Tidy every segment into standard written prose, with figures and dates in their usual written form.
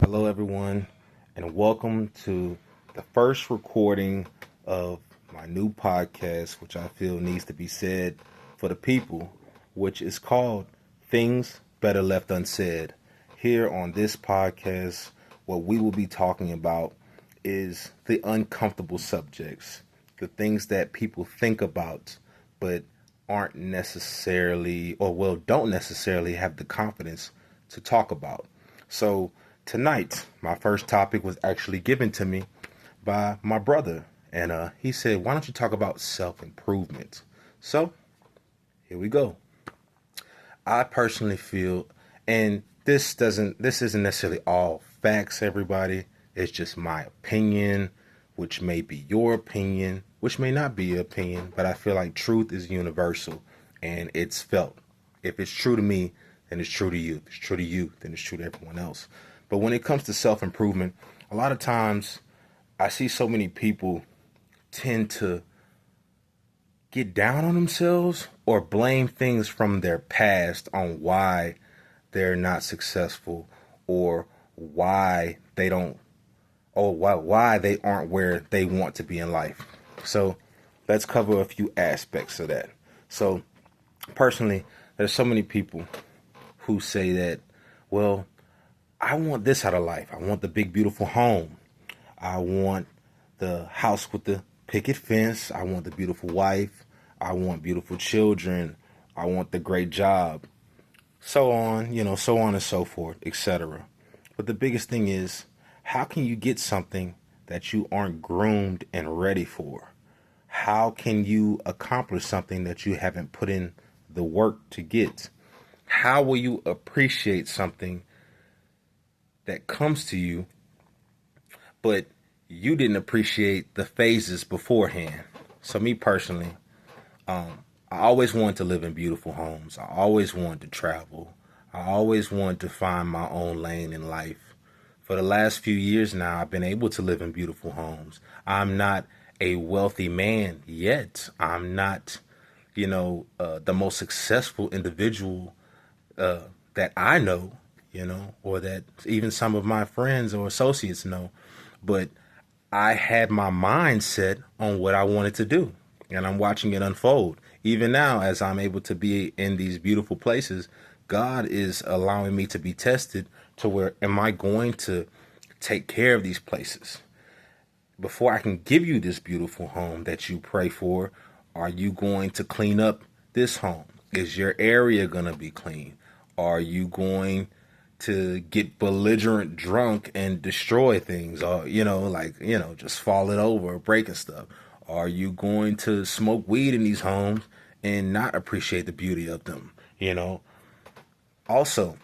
Hello, everyone, and welcome to the first recording of my new podcast, which I feel needs to be said for the people, which is called Things Better Left Unsaid. Here on this podcast, what we will be talking about is the uncomfortable subjects, the things that people think about but aren't necessarily, or well, don't necessarily have the confidence to talk about. So, tonight, my first topic was actually given to me by my brother, and he said, "Why don't you talk about self improvement?" So, here we go. I personally feel, and this isn't necessarily all facts, everybody. It's just my opinion, which may be your opinion, which may not be your opinion, but I feel like truth is universal and it's felt. If it's true to me, then it's true to you. If it's true to you, then it's true to everyone else. But when it comes to self improvement, a lot of times I see so many people tend to get down on themselves or blame things from their past on why they're not successful or why they don't or why they aren't where they want to be in life. So let's cover a few aspects of that. So personally, there's so many people who say that, well, I want this out of life. I want the big beautiful home. I want the house with the picket fence. I want the beautiful wife. I want beautiful children. I want the great job. So on, so on and so forth, etc. But the biggest thing is, how can you get something that you aren't groomed and ready for? How can you accomplish something that you haven't put in the work to get? How will you appreciate something that comes to you, but you didn't appreciate the phases beforehand? So me personally, I always wanted to live in beautiful homes. I always wanted to travel. I always wanted to find my own lane in life. For the last few years now, I've been able to live in beautiful homes. I'm not a wealthy man yet. I'm not, the most successful individual that I know, or that even some of my friends or associates know. But I had my mind set on what I wanted to do, and I'm watching it unfold. Even now, as I'm able to be in these beautiful places, God is allowing me to be tested to where am I going to take care of these places? Before I can give you this beautiful home that you pray for, are you going to clean up this home? Is your area going to be clean? Are you going to get belligerent drunk and destroy things or just falling over or breaking stuff? Are you going to smoke weed in these homes and not appreciate the beauty of them? Also,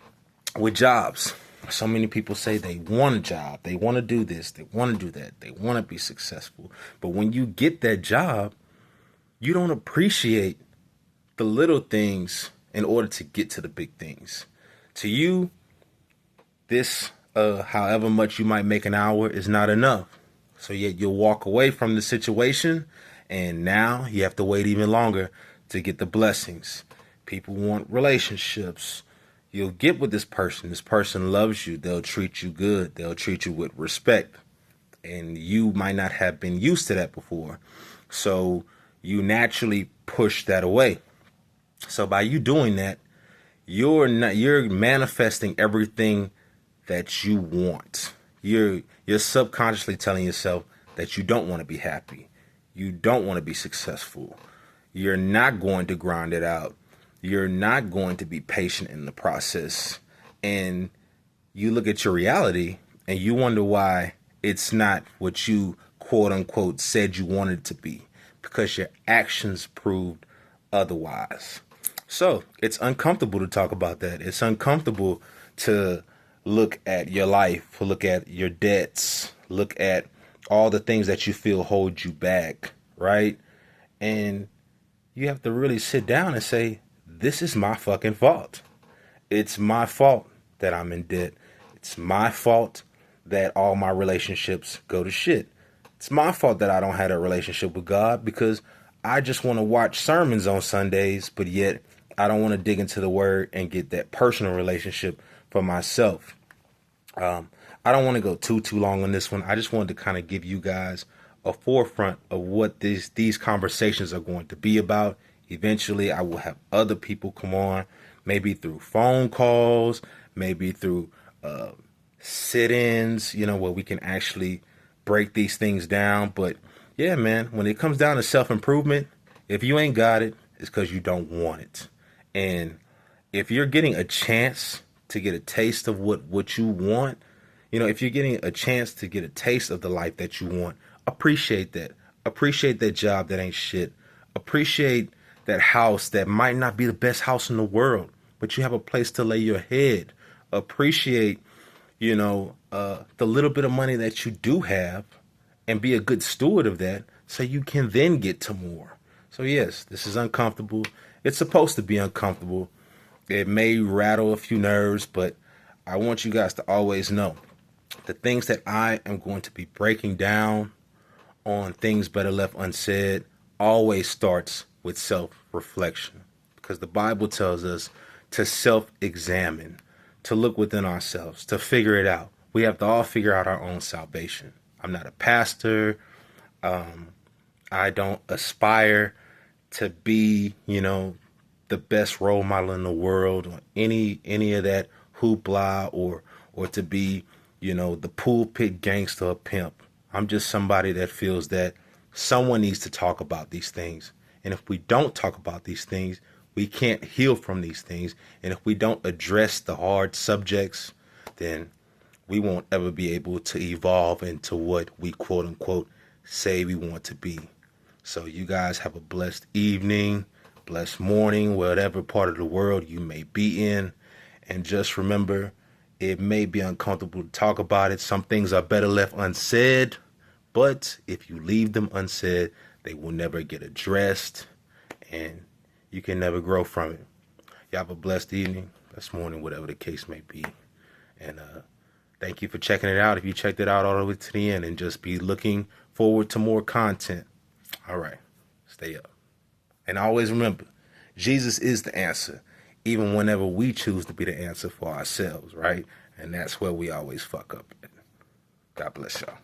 with jobs, so many people say they want a job, they want to do this, they want to do that, they want to be successful. But when you get that job, you don't appreciate the little things in order to get to the big things. To you, this however much you might make an hour is not enough. So yet you'll walk away from the situation and now you have to wait even longer to get the blessings. People want relationships. You'll get with this person. This person loves you. They'll treat you good. They'll treat you with respect. And you might not have been used to that before. So you naturally push that away. So by you doing that, you're manifesting everything that you want. You're subconsciously telling yourself that you don't want to be happy. You don't want to be successful. You're not going to grind it out. You're not going to be patient in the process. And you look at your reality and you wonder why it's not what you quote unquote said you wanted it to be because your actions proved otherwise. So it's uncomfortable to talk about that. It's uncomfortable to look at your life, look at your debts, look at all the things that you feel hold you back, right? And you have to really sit down and say, this is my fucking fault. It's my fault that I'm in debt. It's my fault that all my relationships go to shit. It's my fault that I don't have a relationship with God because I just want to watch sermons on Sundays, but yet I don't want to dig into the word and get that personal relationship for myself. I don't want to go too long on this one. I just wanted to kind of give you guys a forefront of what these conversations are going to be about. Eventually, I will have other people come on, maybe through phone calls, maybe through sit-ins, where we can actually break these things down. But yeah, man, when it comes down to self-improvement, if you ain't got it, it's because you don't want it. And if you're getting a chance to get a taste of what you want, if you're getting a chance to get a taste of the life that you want, appreciate that. Appreciate that job that ain't shit. Appreciate that house that might not be the best house in the world, but you have a place to lay your head. Appreciate, the little bit of money that you do have and be a good steward of that so you can then get to more. So yes, this is uncomfortable. It's supposed to be uncomfortable. It may rattle a few nerves, but I want you guys to always know the things that I am going to be breaking down on Things Better Left Unsaid always starts with self-reflection, because the Bible tells us to self-examine, to look within ourselves, to figure it out. We have to all figure out our own salvation. I'm not a pastor. I don't aspire to be, the best role model in the world, or any of that hoopla, or to be, the pulpit gangster or pimp. I'm just somebody that feels that someone needs to talk about these things. And if we don't talk about these things, we can't heal from these things. And if we don't address the hard subjects, then we won't ever be able to evolve into what we quote unquote say we want to be. So you guys have a blessed evening, blessed morning, whatever part of the world you may be in. And just remember, it may be uncomfortable to talk about it. Some things are better left unsaid, but if you leave them unsaid, they will never get addressed and you can never grow from it. You have a blessed evening, blessed morning, whatever the case may be. And thank you for checking it out. If you checked it out all the way to the end, and just be looking forward to more content. All right, stay up. And always remember, Jesus is the answer, even whenever we choose to be the answer for ourselves, right? And that's where we always fuck up. God bless y'all.